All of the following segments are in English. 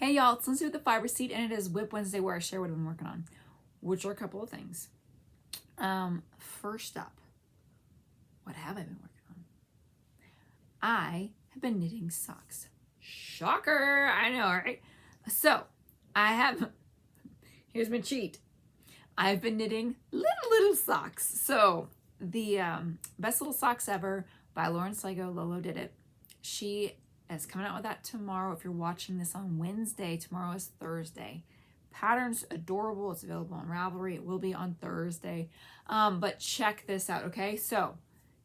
Hey y'all, it's Lindsay with the Fiber Seed, and it is WIP Wednesday where I share what I've been working on, which are a couple of things. First up, what have I been working on? I have been knitting socks. Shocker, I know, right? So, here's my cheat. I've been knitting little socks. So, the Best Little Socks Ever by Lauren Slagle, Lolo did it. She is coming out with that tomorrow. If you're watching this on Wednesday, tomorrow is Thursday. Pattern's adorable. It's available on Ravelry. It will be on Thursday. But check this out, okay? So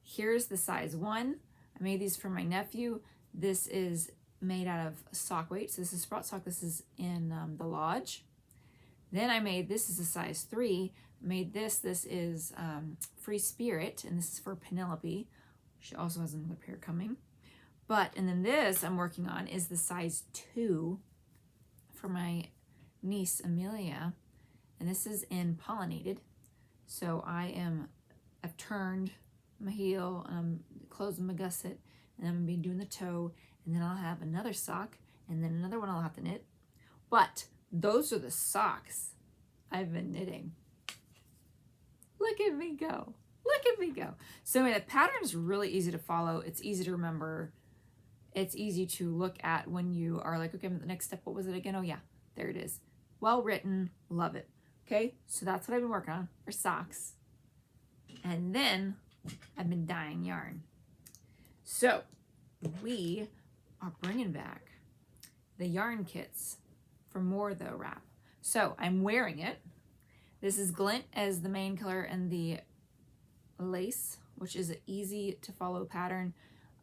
here's the size 1. I made these for my nephew. This is made out of sock weight. So this is Sprout Sock. This is in the Lodge. Then I made, this is a size 3. I made this. This is Free Spirit, and this is for Penelope. She also has another pair coming. And then this I'm working on is the size 2 for my niece Amelia, and this is in Pollinated. So I've turned my heel, and I'm closing my gusset, and I'm gonna be doing the toe, and then I'll have another sock, and then another one I'll have to knit. But those are the socks I've been knitting. Look at me go. Look at me go. So anyway, the pattern is really easy to follow. It's easy to remember. It's easy to look at when you are like, okay, the next step, what was it again? Oh yeah, there it is. Well written, love it. Okay, so that's what I've been working on for socks. And then I've been dyeing yarn. So we are bringing back the yarn kits for Morethough Wrap. So I'm wearing it. This is Glint as the main color and the lace, which is an easy to follow pattern.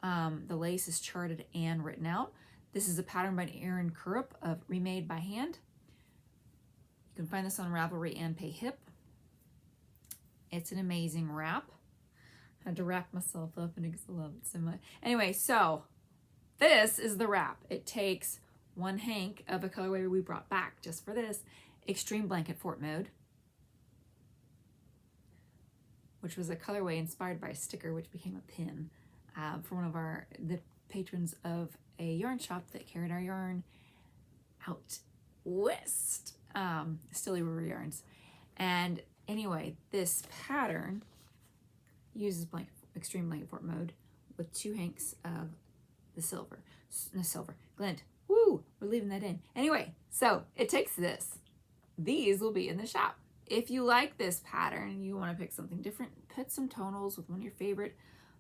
The lace is charted and written out. This is a pattern by Erin Kurup of Remade by Hand. You can find this on Ravelry and Payhip. It's an amazing wrap. I had to wrap myself up and I love it so much. Anyway, so this is the wrap. It takes one hank of a colorway we brought back just for this, Extreme Blanket Fort Mode, which was a colorway inspired by a sticker which became a pin. For one of the patrons of a yarn shop that carried our yarn out west, Stilly River Yarns. And anyway, this pattern uses Extreme Blanket Fort Mode with 2 hanks of the Glint. Woo, we're leaving that in. Anyway, so it takes this. These will be in the shop. If you like this pattern and you want to pick something different, put some tonals with one of your favorite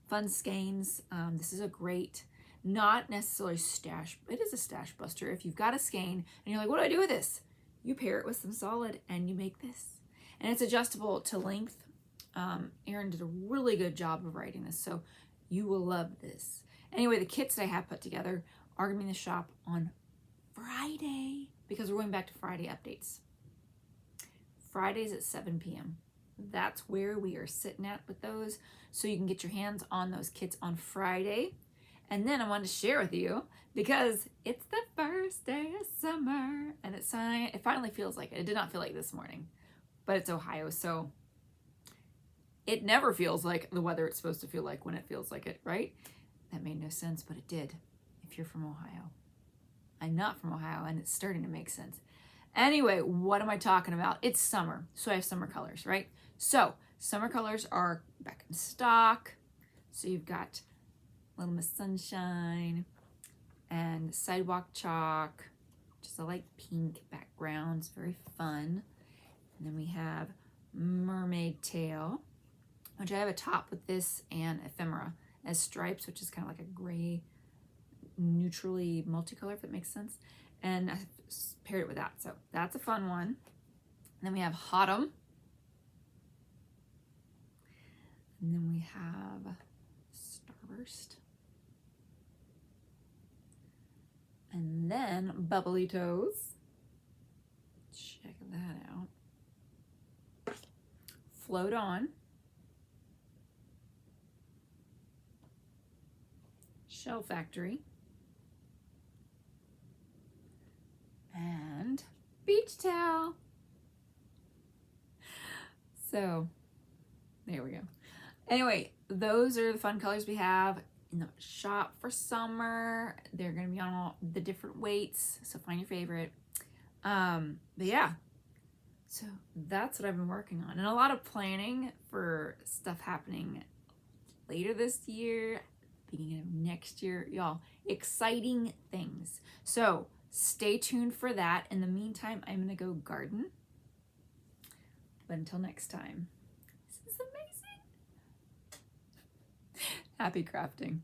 fun skeins. This is a great, not necessarily stash, it is a stash buster. If you've got a skein and you're like, what do I do with this? You pair it with some solid and you make this. And it's adjustable to length. Erin did a really good job of writing this, so you will love this. Anyway, the kits that I have put together are gonna be in the shop on Friday because we're going back to Friday updates. Fridays at 7 p.m. That's where we are sitting at with those. So you can get your hands on those kits on Friday. And then I wanted to share with you because it's the first day of summer and it finally feels like it. It did not feel like this morning, but it's Ohio. So it never feels like the weather it's supposed to feel like when it feels like it, right? That made no sense, but it did if you're from Ohio. I'm not from Ohio and it's starting to make sense. Anyway, what am I talking about? It's summer, so I have summer colors, right? So summer colors are back in stock. So you've got Little Miss Sunshine and Sidewalk Chalk, which is a light pink background. It's very fun. And then we have Mermaid Tail, which I have a top with this and Ephemera as stripes, which is kind of like a gray, neutrally multicolor, if that makes sense. And I paired it with that. So that's a fun one. And then we have Autumn. And then we have Starburst. And then Bubbly Toes. Check that out. Float On. Shell Factory. And Beach Towel. So there we go. Anyway, those are the fun colors we have. in the shop for summer. They're going to be on all the different weights, so find your favorite. But yeah, so that's what I've been working on, and a lot of planning for stuff happening later this year, beginning of next year, y'all. Exciting things. So stay tuned for that. In the meantime, I'm gonna go garden. But until next time, this is amazing. Happy crafting.